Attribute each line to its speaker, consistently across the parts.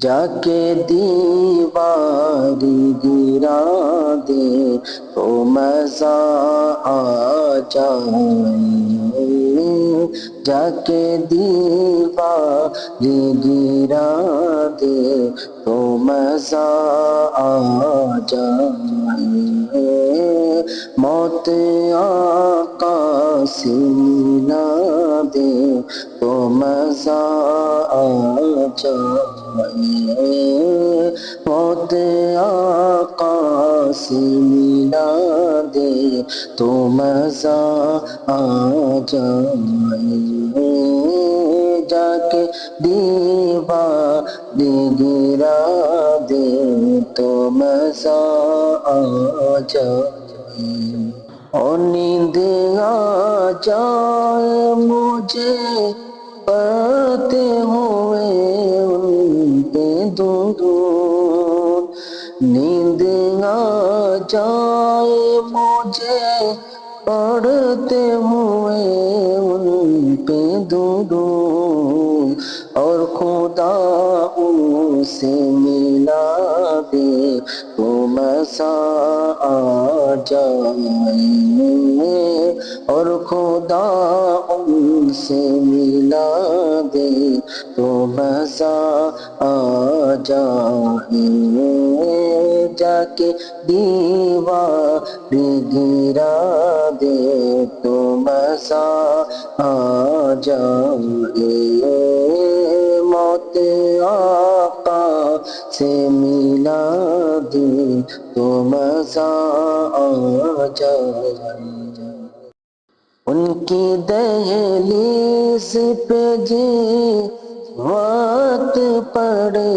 Speaker 1: जाके दीवारी गिरा दे तो मजा आ जाए। जाके दीवारी गिरा दे तो मजा आ जाए। मौत आका से मिला दे तो मजा आ जाए। मौत आका से मिला दे तो मजा आ जाए। जाके दीवार गिरा दे तो मजा आ जाए। और नींद आ जाए मुझे पढ़ते हुए उन पे दुरूद। नींद आ जाए मुझे पढ़ते हुए उन पे दुरूद। और खुदा उनसे मिला दे तो मजा आ जाए। और खुदा उनसे मिला दे तो मजा आ जाए। जाके दीवार गिरा दे तो मजा आ जाए। मौत आका से मिला दे तो मजा आ जाए। उनकी दहलीज पे जी वक्त पड़े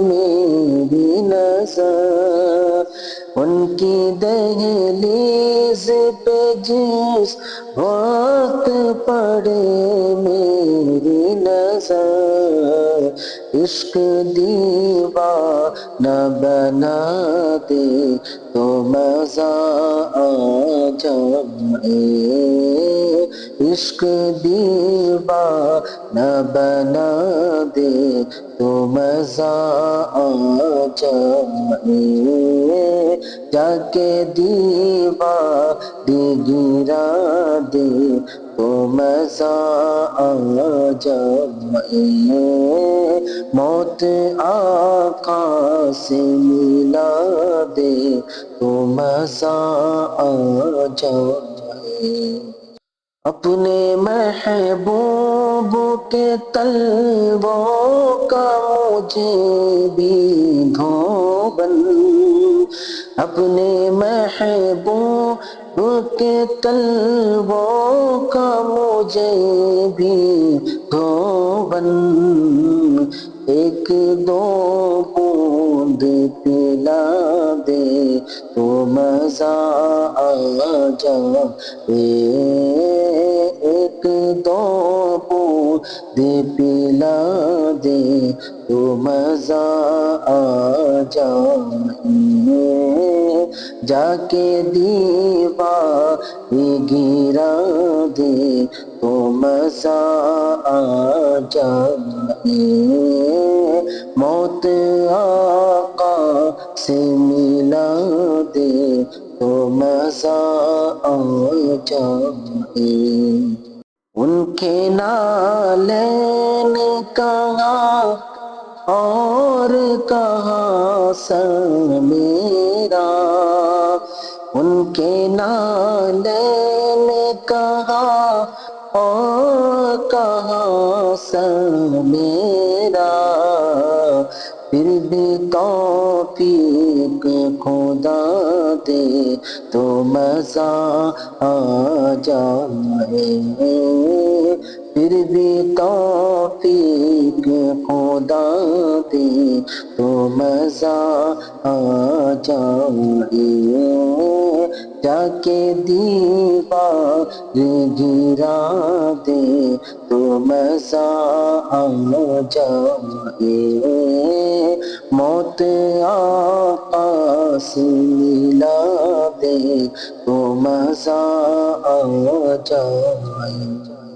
Speaker 1: मेरी नजर। उनकी दहलीज पे जिस वक्त पड़े मेरी नजर। इश्क दीवाना बना दे तो मजा आ जाए। इश्क दीवाना बना दे तो मजा आ जाए। जाके दीवार गिरा दे तो मजा आ जाए। मौत आका से मिला दे तो मजा आ जाए। अपने महबूब के तलवों का मुझे भी धोबन। अपने महबूब के तलवों का मुझे भी धोबन। एक दो बूंद पिला दे तो मजा आ जाए। एक दो बूंद पिला दे तो मजा आ जाए। जाके दीवार गिरा दे तो मजा आ जाए। मौत आका से मिला दे तो मजा आ जाए। उनके नालैन कहाँ और कहाँ सर मेरा। उनके नालैन कहाँ और कहाँ सर मेरा। फिर भी तौफीक खुदा दे तो मजा आ जाए। फिर भी तौफीक खुदा दे तो मजा आ जाए। जाके दीवार गिरा दे तो मजा आ जाए। मौत आका से मिला दे तो मजा आ जाए।